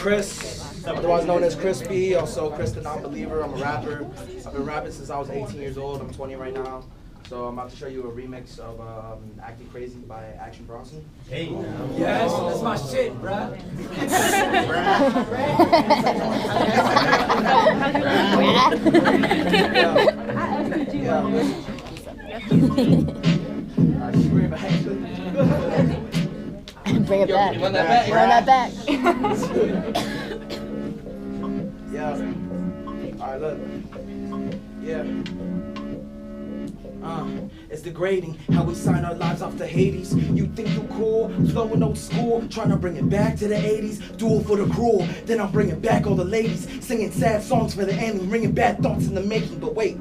Chris, otherwise known as Chris B, also Chris TheNonbeliever. I'm a rapper. I've been rapping since I was 18 years old. I'm 20 right now. So I'm about to show you a remix of Acting Crazy by Action Bronson. Hey. Yes, that's my shit, bruh. Bring it back. You want that back? Run that back. Yeah. Alright, look. Yeah. It's degrading how we sign our lives off to Hades. You think you cool, flowing old school, trying to bring it back to the 80s. Do it for the cruel, then I'm bringing back all the ladies, singing sad songs for the ending, bringing bad thoughts in the making. But wait,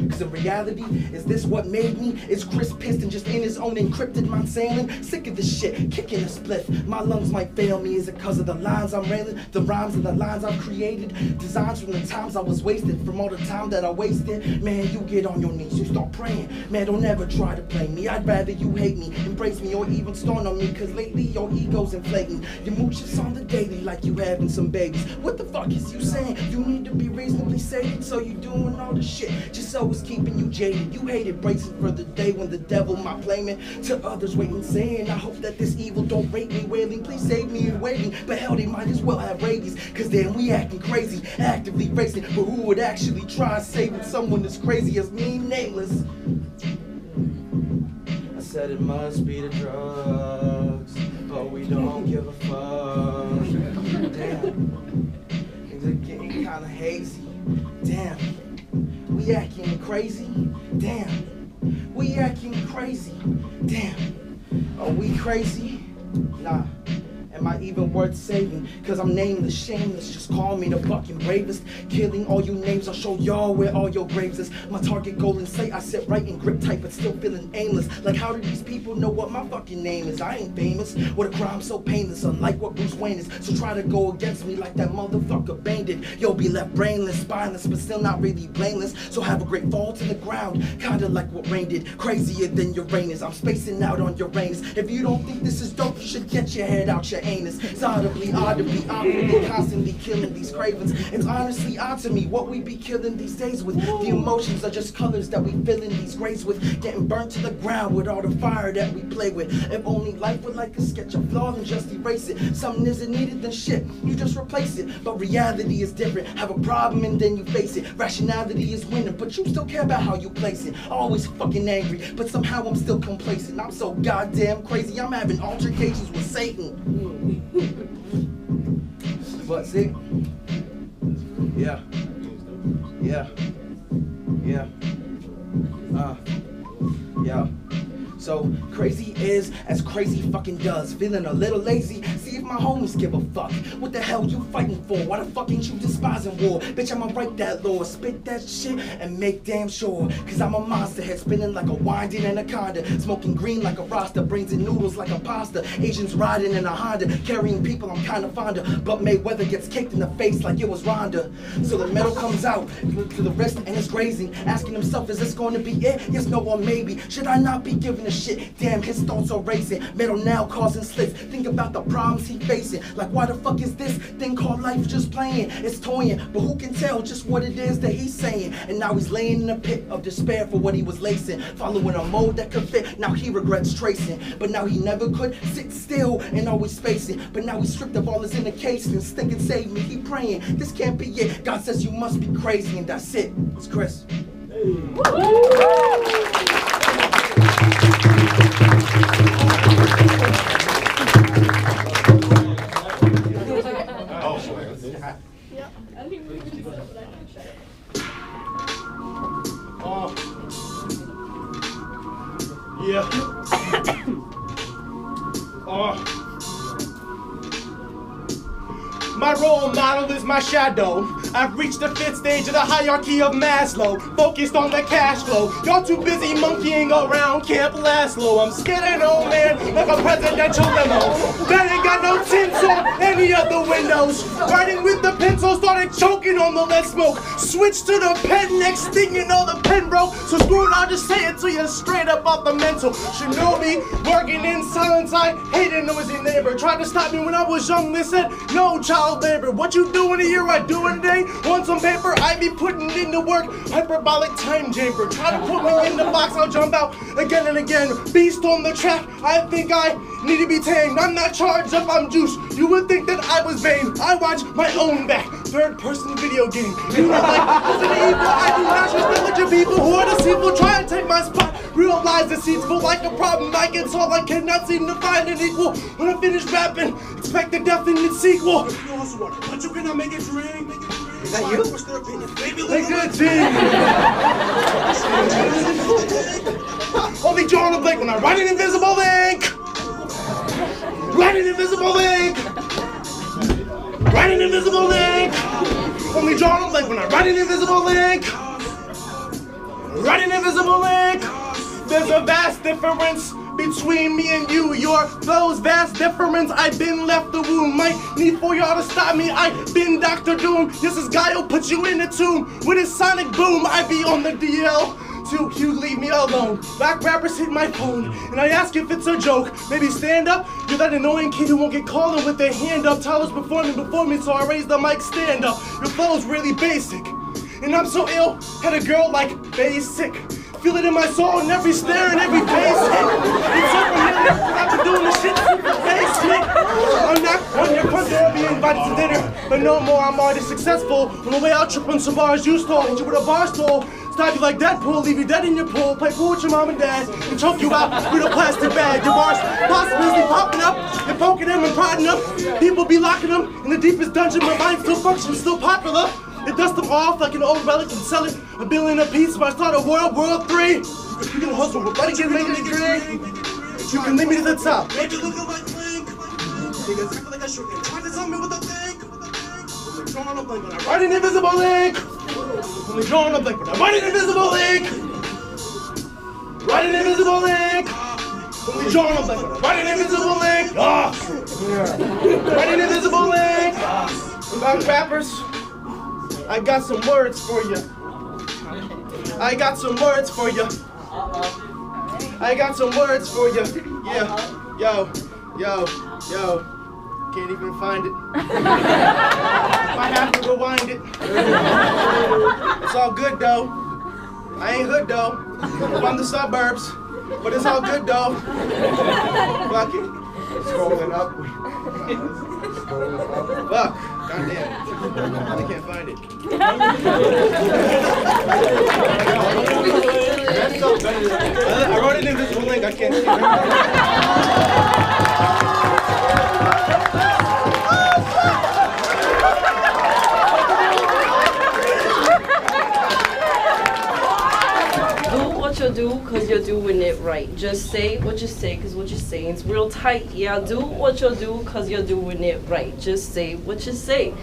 cause in reality, is this what made me? Is Chris pissed and just in his own encrypted mind sailing? Sick of this shit, kicking a spliff. My lungs might fail me. Is it cause of the lines I'm railing? The rhymes and the lines I've created? Designs from the times I was wasted, from all the time that I wasted. Man, you get on your knees, you start praying. Man, don't ever try to play me. I'd rather you hate me, embrace me, or even start on me. Cause lately your ego's inflating. You move shit on the daily like you having some babies. What the fuck is you saying? You need to be reasonably sated, so you doing all the shit just so it's keeping you jaded. You hated bracing for the day when the devil might blame it to others waiting, saying I hope that this evil don't rape me, wailing, please save me and waiting. But hell, they might as well have rabies, cause then we acting crazy, actively racing. But who would actually try saving someone as crazy as me, nameless? I said it must be the drugs, but we don't give a fuck. Damn, things are getting kinda hazy. Damn, we acting crazy. Damn, we acting crazy. Damn, are we crazy? Nah. Am I even worth saving? Cause I'm nameless, shameless, just call me the fucking bravest. Killing all you names, I'll show y'all where all your graves is. My target goal in sight, I sit right and grip tight, but still feeling aimless. Like how do these people know what my fucking name is? I ain't famous, what a crime so painless, unlike what Bruce Wayne is. So try to go against me like that motherfucker Bane did. You'll be left brainless, spineless, but still not really blameless. So have a great fall to the ground, kinda like what Rain did. Crazier than Uranus, I'm spacing out on Uranus. If you don't think this is dope, you should get your head out your anus. It's audibly, constantly killing these cravings. It's honestly odd to me what we be killing these days with. The emotions are just colors that we fill in these grays with. Getting burnt to the ground with all the fire that we play with. If only life would like a sketch of flaw and just erase it. Something isn't needed, then shit, you just replace it. But reality is different. Have a problem and then you face it. Rationality is winning, but you still care about how you place it. Always fucking angry, but somehow I'm still complacent. I'm so goddamn crazy, I'm having altercations with Satan. But see, yeah, yeah, yeah, yeah. So crazy is as crazy fucking does. Feeling a little lazy, see if my homies give a fuck. What the hell you fighting for? Why the fuck ain't you despising war? Bitch, I'ma write that law, spit that shit and make damn sure. Cause I'm a monster head spinning like a winding anaconda. Smoking green like a Rasta, brains and noodles like a pasta. Asians riding in a Honda, carrying people I'm kinda fond of. But Mayweather gets kicked in the face like it was Ronda. So the metal comes out to the wrist and it's grazing. Asking himself, is this going to be it? Yes, no, or maybe. Should I not be giving a shit? Damn, his thoughts are racing. Metal now causing slits. Think about the problems he facing. Like why the fuck is this thing called life just playing? It's toying, but who can tell just what it is that he's saying? And now he's laying in a pit of despair for what he was lacing. Following a mode that could fit, now he regrets tracing. But now he never could sit still and always spacing. But now he's stripped of all his indications. Thinking save me, he praying. This can't be it. God says you must be crazy, and that's it. It's Chris. Yeah. My role model is my shadow. I've reached the 5th stage of the hierarchy of Maslow, focused on the cash flow. Y'all too busy monkeying around Camp Laszlo. I'm scared an old man like a presidential limo that ain't got no tints on any of the windows. Writing with the pencil, started choking on the lead smoke. Switched to the pen, next thing you know the pen broke. So screw it, I'll just say it to you straight up off the mental. Should know me, working in silence, I hate a noisy neighbor. Tried to stop me when I was young, they said no child labor. What you do in a year, I do in a day. Want some paper, I be putting into work. Hyperbolic time chamber. Try to put me in the box, I'll jump out again and again. Beast on the track, I think I need to be tamed. I'm not charged up, I'm juice. You would think that I was vain. I watch my own back. Third person video game. You know, like, Resident Evil, I do not respect your people who are deceitful. Try and take my spot. Realize the seat's full like a problem. I get tall, I cannot seem to find an equal. When I finish rapping, expect a definite sequel. But you cannot make it drink. Is that you? What's their opinion? They good, team. Only drawing a blank when I write an invisible ink. Write an invisible ink. Write an invisible ink. Only drawing a blank when I write an invisible ink. Write an invisible ink. There's a vast difference between me and you. You're those vast difference. I've been left the womb. Might need for y'all to stop me. I've been Dr. Doom. This is Guile, put you in the tomb. With his sonic boom, I be on the DL. Till you leave me alone. Black rappers hit my phone, and I ask if it's a joke. Maybe stand up. You're that annoying kid who won't get calling with their hand up. Tyler's performing before me, so I raise the mic, stand up. Your flow's really basic, and I'm so ill. Had a girl like basic. Feel it in my soul, and every stare and every face hit. It's so familiar, I've been doing this shit since the basement. I'm not on your front door, be invited to dinner, but no more, I'm already successful. On the way out, trip on some bars you stole, hit you with a bar stool. Stop you like Deadpool, leave you dead in your pool, play pool with your mom and dad, and choke you out with a plastic bag. Your bars possibly popping up, and poking them and prodding them. People be locking them in the deepest dungeon, my mind still functions, still popular. It dust them off like an old relic and sell it $1 billion a piece. If I start a World War III, you can hustle, but buddy can make it a drink. You can lead me to the top. Maybe look at my blink. Niggas act like I shook it. Try to tell me what to think. Only drawing a blank when I write an invisible ink. Only drawing a blank when I write an invisible ink. Write an invisible ink. Only drawing a blank when I write an invisible ink. Write an invisible ink. About rappers, I got some words for you. I got some words for you. I got some words for you. Yeah. Yo. Can't even find it. Might have to rewind it. It's all good though. I ain't hood though. I'm from the suburbs. But it's all good though. Fuck it. Scrolling up. Fuck. Goddamn. I can't find it. I wrote it in this link. I can't see it. Do because you're doing it right. Just say what you say because what you're saying is real tight. Yeah, do what you do because you're doing it right. Just say what you say.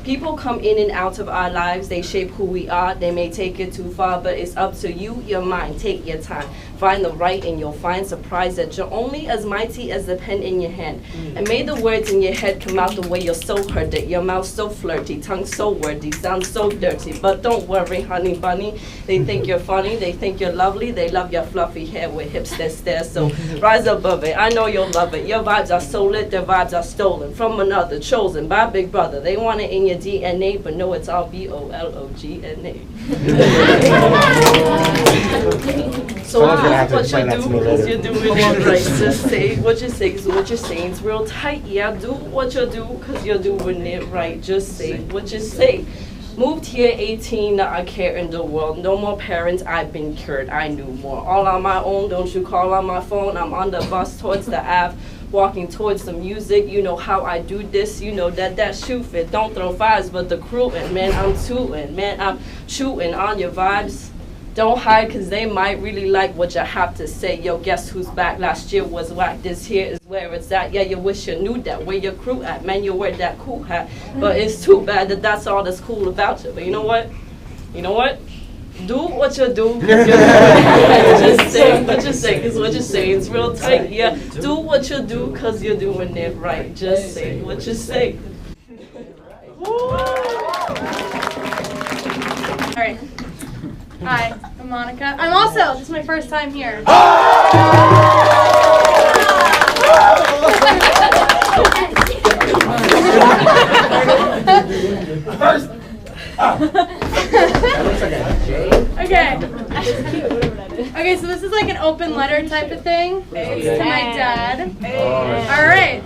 People come in and out of our lives. They shape who we are. They may take it too far, but it's up to you, your mind. Take your time. Find the right and you'll find surprise that you're only as mighty as the pen in your hand. And may the words in your head come out the way you're so heard it. Your mouth so flirty, tongue so wordy, sound so dirty. But don't worry, honey bunny. They think you're funny. They think you're lovely. They love your fluffy hair with hips that stare. So rise above it. I know you'll love it. Your vibes are so lit. Their vibes are stolen from another, chosen by Big Brother. They want it in your DNA, but no, it's all BOLOGNA. So do what you do because you're doing it right. Just say what you say because what you're saying is real tight. Yeah, do what you do because you're doing it right. Just say what you say. Moved here 18, not a care in the world. No more parents, I've been cured. I knew more. All on my own, don't you call on my phone. I'm on the bus towards the Ave. Walking towards the music, you know how I do this, you know that shoe fit. Don't throw fires, but the crew, and man, I'm tooting, man, I'm shooting on your vibes. Don't hide, because they might really like what you have to say. Yo, guess who's back? Last year was whack. This here is where it's at. Yeah, you wish you knew that. Where your crew at? Man, you wear that cool hat. But it's too bad that that's all that's cool about you. But you know what? You know what? Do what you do. Just say what you say, because what you say is real tight. Yeah, do what you do, because you're doing it right. Just say what you say. All right. Hi, I'm Monica. I'm also, this is my first time here. Okay, so this is like an open letter type of thing. It's to my dad. All right.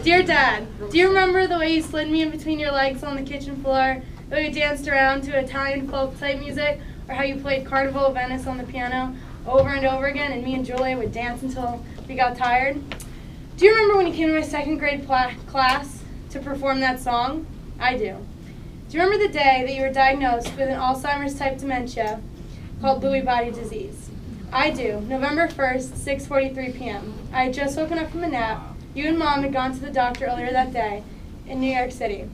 Dear Dad, do you remember the way you slid me in between your legs on the kitchen floor? The way you danced around to Italian folk type music? Or how you played Carnival of Venice on the piano over and over again, and me and Julia would dance until we got tired? Do you remember when you came to my second grade class to perform that song? I do. Do you remember the day that you were diagnosed with an Alzheimer's type dementia called Lewy body disease? I do. November 1st, 6:43 p.m. I had just woken up from a nap. You and Mom had gone to the doctor earlier that day in New York City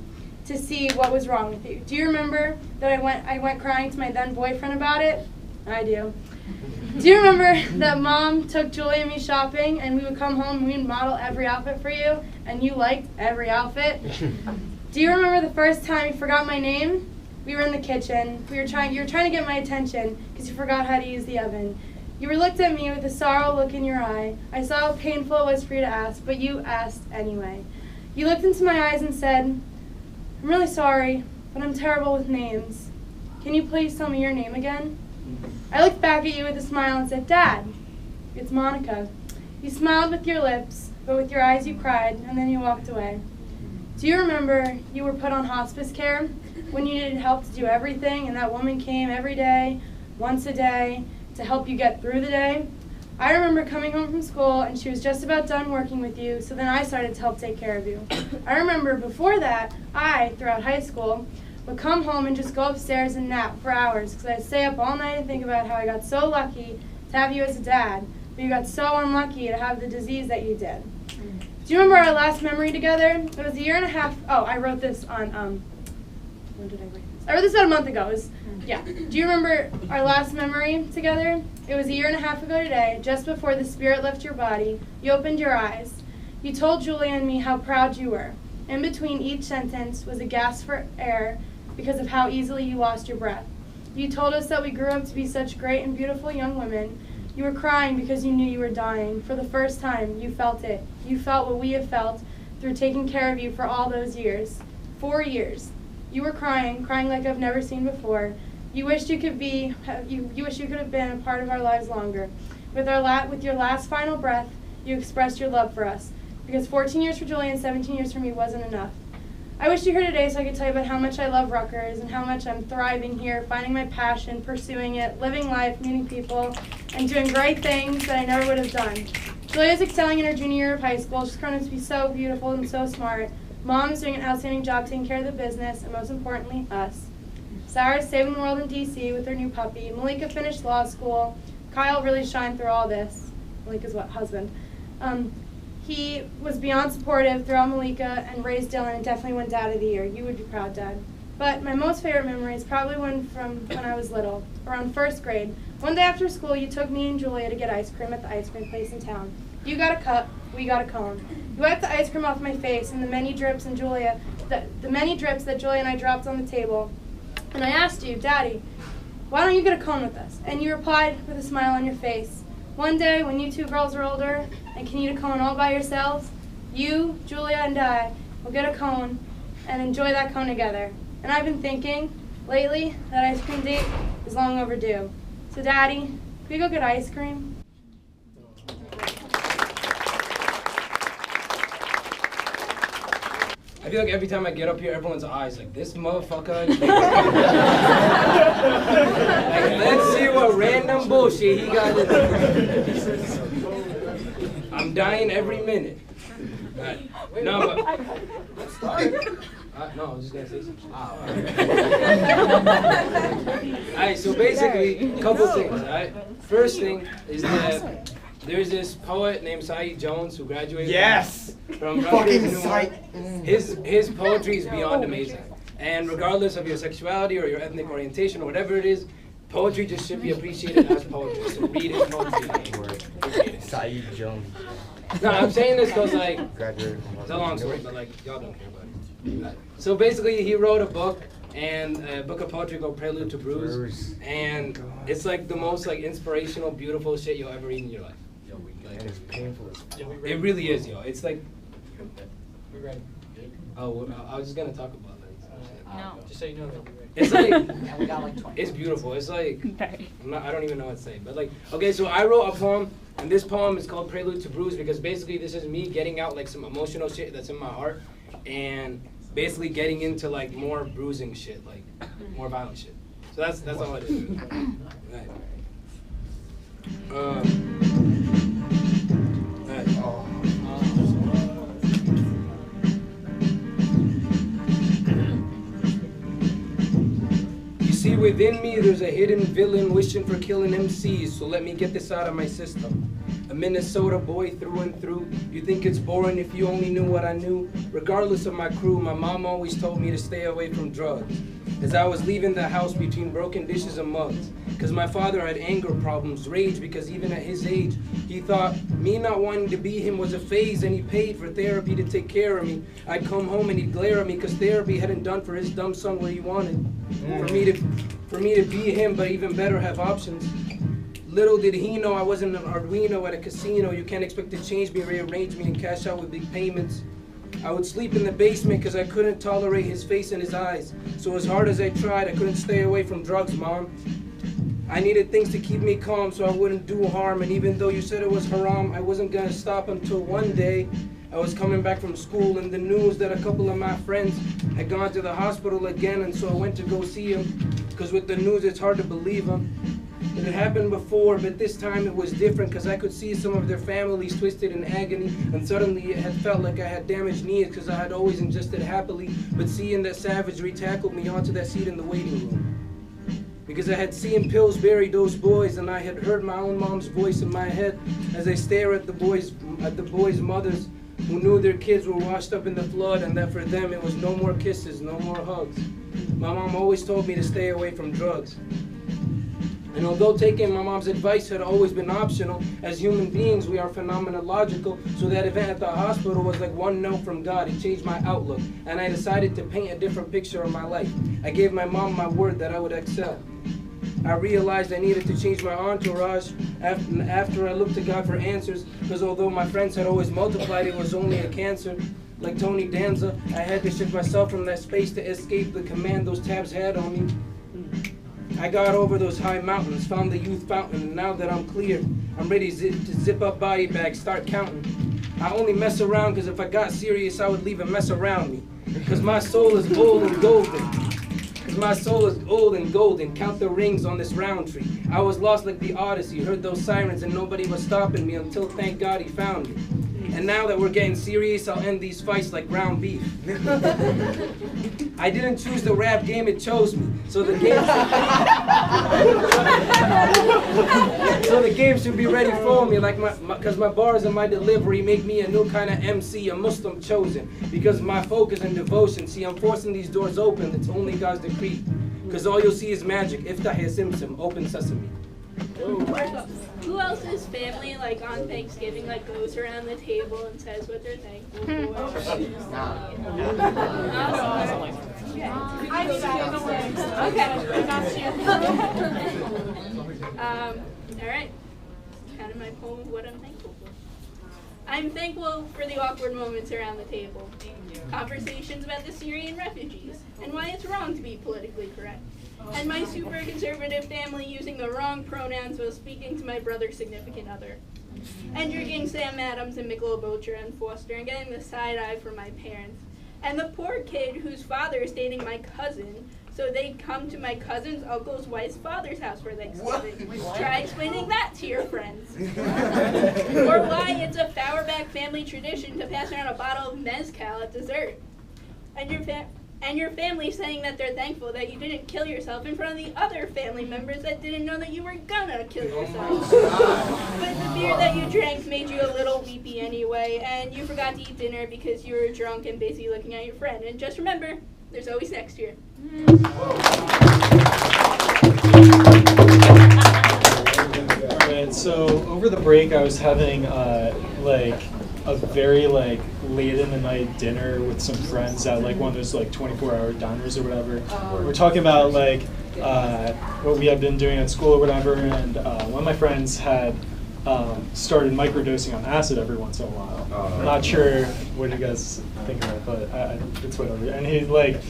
to see what was wrong with you. Do you remember that I went crying to my then boyfriend about it? I do. Do you remember that Mom took Julie and me shopping, and we would come home and we'd model every outfit for you, and you liked every outfit? Do you remember the first time you forgot my name? We were in the kitchen. You were trying to get my attention because you forgot how to use the oven. You looked at me with a sorrow look in your eye. I saw how painful it was for you to ask, but you asked anyway. You looked into my eyes and said, I'm really sorry, but I'm terrible with names. Can you please tell me your name again? I looked back at you with a smile and said, Dad, it's Monica. You smiled with your lips, but with your eyes you cried, and then you walked away. Do you remember you were put on hospice care when you needed help to do everything, and that woman came every day, once a day, to help you get through the day? I remember coming home from school, and she was just about done working with you, so then I started to help take care of you. I remember before that, throughout high school, would come home and just go upstairs and nap for hours, because I'd stay up all night and think about how I got so lucky to have you as a dad, but you got so unlucky to have the disease that you did. Do you remember our last memory together? It was a year and a half. Oh, I wrote this on, when did I write this? I wrote this about a month ago. Yeah. Do you remember our last memory together? It was a year and a half ago today, just before the spirit left your body. You opened your eyes. You told Julia and me how proud you were. In between each sentence was a gasp for air because of how easily you lost your breath. You told us that we grew up to be such great and beautiful young women. You were crying because you knew you were dying. For the first time, you felt it. You felt what we have felt through taking care of you for all those years. 4 years. You were crying like I've never seen before. You wished you could have been a part of our lives longer. With your last final breath, you expressed your love for us. Because 14 years for Julie and 17 years for me wasn't enough. I wish you were here today so I could tell you about how much I love Rutgers and how much I'm thriving here, finding my passion, pursuing it, living life, meeting people, and doing great things that I never would have done. Julia's excelling in her junior year of high school. She's grown up to be so beautiful and so smart. Mom is doing an outstanding job taking care of the business, and most importantly, us. Sarah's saving the world in D.C. with her new puppy. Malika finished law school. Kyle really shined through all this. Malika's husband. He was beyond supportive throughout Malika and raised Dylan and definitely won Dad of the Year. You would be proud, Dad. But my most favorite memory is probably one from when I was little, around first grade. One day after school, you took me and Julia to get ice cream at the ice cream place in town. You got a cup, we got a cone. You wiped the ice cream off my face and the many drips that Julia and I dropped on the table. And I asked you, Daddy, why don't you get a cone with us? And you replied with a smile on your face. One day, when you two girls are older and can eat a cone all by yourselves, you, Julia, and I will get a cone and enjoy that cone together. And I've been thinking, lately, that ice cream date is long overdue. So, Daddy, can we go get ice cream? I feel like every time I get up here, everyone's eyes like, this motherfucker. Like, let's see what random bullshit he got to do. I'm dying every minute. No, but No, I was just gonna say something. Alright, so basically, a couple things, alright? First thing is that there's this poet named Saeed Jones who graduated from Fucking Rutgers, New York. His poetry is beyond amazing. And regardless of your sexuality or your ethnic orientation or whatever it is, poetry just should be appreciated as poetry. So read his poetry. Saeed Jones. No, I'm saying this because like, Graduated from it's a long story, but like, y'all don't care about it. So basically, he wrote a book, and a book of poetry called Prelude to Bruise. And it's like the most like inspirational, beautiful shit you'll ever read in your life. And it's painful. It really is, yo. It's like, oh, well, I was just gonna talk about that. No. Just so you know that. It's like, We got like 20. it's beautiful. It's like, I don't even know what to say. But like, okay, so I wrote a poem, and this poem is called Prelude to Bruise because basically this is me getting out like some emotional shit that's in my heart, and basically getting into like more bruising shit, like more violent shit. So that's all it is. Right. Right. See, within me there's a hidden villain wishing for killing MCs, so let me get this out of my system. A Minnesota boy through and through. You think it's boring if you only knew what I knew? Regardless of my crew, my mom always told me to stay away from drugs. As I was leaving the house between broken dishes and mugs, cause my father had anger problems, rage, because even at his age, he thought me not wanting to be him was a phase, and he paid for therapy to take care of me. I'd come home and he'd glare at me, cause therapy hadn't done for his dumb son what he wanted. For me to be him, but even better, have options. Little did he know I wasn't an Arduino at a casino. You can't expect to change me, rearrange me, and cash out with big payments. I would sleep in the basement because I couldn't tolerate his face and his eyes. So as hard as I tried, I couldn't stay away from drugs, Mom. I needed things to keep me calm so I wouldn't do harm. And even though you said it was haram, I wasn't gonna stop until one day I was coming back from school and the news that a couple of my friends had gone to the hospital again, and so I went to go see them. Because with the news, it's hard to believe them. It had happened before, but this time it was different because I could see some of their families twisted in agony, and suddenly it had felt like I had damaged knees because I had always ingested happily, but seeing that savagery tackled me onto that seat in the waiting room. Because I had seen pills bury those boys, and I had heard my own mom's voice in my head as I stare at the boys' mothers who knew their kids were washed up in the flood, and that for them it was no more kisses, no more hugs. My mom always told me to stay away from drugs. And although taking my mom's advice had always been optional, as human beings we are phenomenological, so that event at the hospital was like one note from God. It changed my outlook, and I decided to paint a different picture of my life. I gave my mom my word that I would excel. I realized I needed to change my entourage after I looked to God for answers, because although my friends had always multiplied, it was only a cancer. Like Tony Danza, I had to shift myself from that space to escape the command those tabs had on me. I got over those high mountains, found the youth fountain, and now that I'm clear, I'm ready to zip up body bags, start counting. I only mess around because if I got serious, I would leave a mess around me. Because my soul is old and golden. Because my soul is old and golden. Count the rings on this round tree. I was lost like the Odyssey, heard those sirens and nobody was stopping me until thank God he found me. And now that we're getting serious, I'll end these fights like ground beef. I didn't choose the rap game, it chose me. So the game should be ready for me, like because my bars and my delivery make me a new kind of MC, a Muslim chosen. Because my focus and devotion, see, I'm forcing these doors open, it's only God's decree. Because all you'll see is magic, iftah ya simsim, open sesame. Who else's family, like on Thanksgiving, like goes around the table and says what they're thankful for? I need to Okay, I got you. All right. Kind of my poem of what I'm thankful for. I'm thankful for the awkward moments around the table, conversations about the Syrian refugees, and why it's wrong to be politically correct. And my super conservative family using the wrong pronouns while speaking to my brother's significant other. And drinking Sam Adams and Michelob Ultra and Foster and getting the side eye from my parents. And the poor kid whose father is dating my cousin, so they'd come to my cousin's uncle's wife's father's house for Thanksgiving. Try explaining that to your friends. Or why it's a Fauerbach family tradition to pass around a bottle of mezcal at dessert. And And your family saying that they're thankful that you didn't kill yourself in front of the other family members that didn't know that you were gonna kill yourself. But the beer that you drank made you a little weepy anyway, and you forgot to eat dinner because you were drunk and busy looking at your friend. And just remember, there's always next year. Alright, so over the break I was having like a very like late in the night dinner with some friends at like one of those like 24-hour diners or whatever. We're talking about like what we had been doing at school or whatever, and one of my friends had started microdosing on acid every once in a while. I'm not sure what you guys think of it, but it's whatever. And he like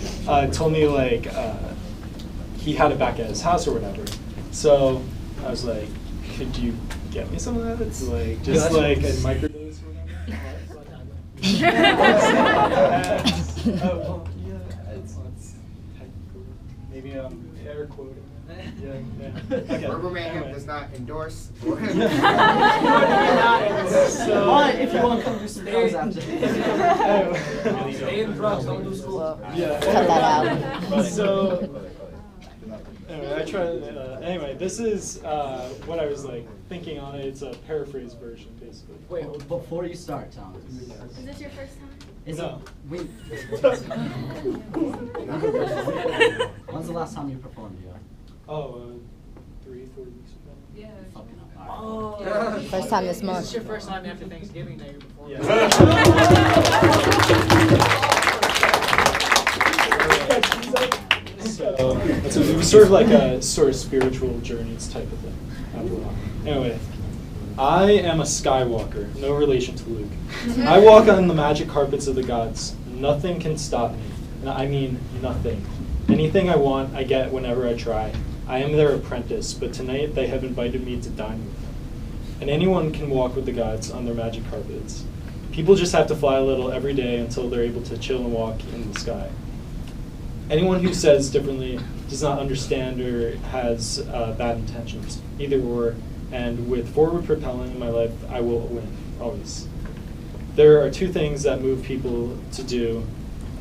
told me like he had it back at his house or whatever. So I was like, could you get me some of that? It's like just like a microdose or whatever. Well, yeah, it's technical. Maybe I'm air quoting. Yeah. Okay. Rubber Mayhem does not endorse. So, if you want to come do some drugs after. Stay in drugs, don't do school. Yeah. Cut that out. So, anyway, I tried. Anyway, this is what I was like thinking on it. It's a paraphrase version, basically. Wait, before you start, Thomas. Is this your first time? No. Wait. When's the last time you performed, yo? Oh, 3-4 weeks ago. Yeah. Fucking up. Oh. First time this month. This is your first time after Thanksgiving that you're performing. Yeah. So it was sort of like a sort of spiritual journeys type of thing. After a while. Anyway, I am a Skywalker, no relation to Luke. I walk on the magic carpets of the gods. Nothing can stop me. And I mean nothing. Anything I want, I get whenever I try. I am their apprentice, but tonight they have invited me to dine with them. And anyone can walk with the gods on their magic carpets. People just have to fly a little every day until they're able to chill and walk in the sky. Anyone who says differently does not understand or has bad intentions, either or, and with forward propelling in my life, I will win, always. There are two things that move people to do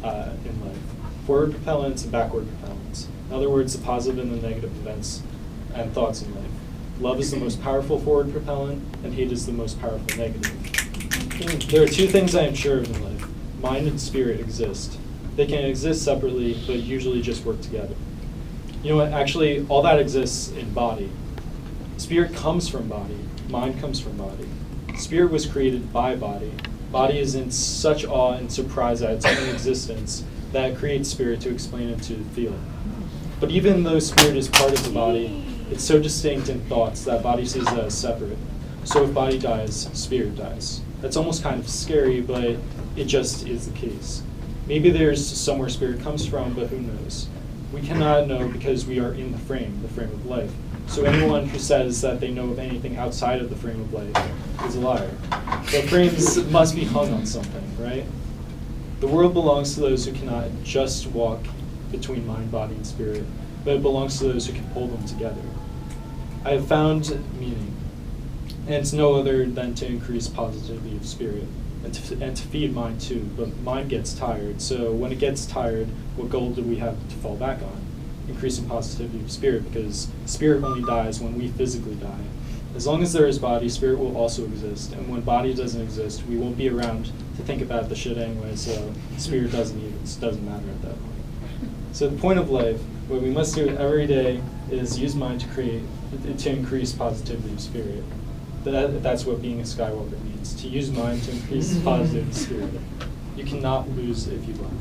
in life: forward propellants and backward propellants. In other words, the positive and the negative events and thoughts in life. Love is the most powerful forward propellant, and hate is the most powerful negative. There are two things I am sure of in life. Mind and spirit exist. They can exist separately, but usually just work together. You know what? Actually, all that exists in body. Spirit comes from body. Mind comes from body. Spirit was created by body. Body is in such awe and surprise at its own existence that it creates spirit to explain it to feel. But even though spirit is part of the body, it's so distinct in thoughts that body sees it as separate. So if body dies, spirit dies. That's almost kind of scary, but it just is the case. Maybe there's somewhere spirit comes from, but who knows? We cannot know because we are in the frame of life. So anyone who says that they know of anything outside of the frame of life is a liar. The frames must be hung on something, right? The world belongs to those who cannot just walk between mind, body, and spirit, but it belongs to those who can pull them together. I have found meaning, and it's no other than to increase positivity of spirit, and to feed mind too, but mind gets tired, so when it gets tired, what goal do we have to fall back on? Increasing positivity of spirit, because spirit only dies when we physically die. As long as there is body, spirit will also exist, and when body doesn't exist, we won't be around to think about the shit anyway, so spirit doesn't matter at that point. So the point of life, what we must do every day is use mind to increase positivity of spirit. That's what being a Skywalker means, to use mind to increase positivity of spirit. You cannot lose if you love.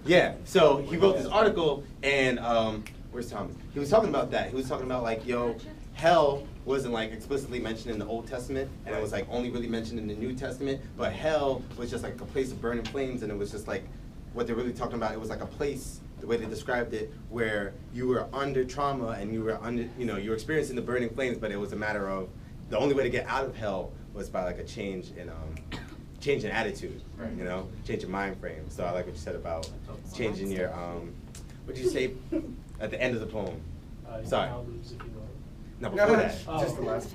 Yeah, so he wrote this article, and where's Thomas? He was talking about that. He was talking about like, yo, hell wasn't like explicitly mentioned in the Old Testament, and it was like only really mentioned in the New Testament, but hell was just like a place of burning flames, and it was just like what they're really talking about. It was like a place, the way they described it, where you were under trauma and you were under, you were experiencing the burning flames, but it was a matter of the only way to get out of hell was by like a change in attitude, right. Change in mind frame. So I like what you said about changing your, what did you say at the end of the poem? Sorry. No, before that. Just the last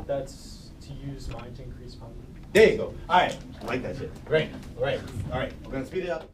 That's to use mine to increase my. There you go. All right. I like that shit. Great. All right. We're going to speed it up.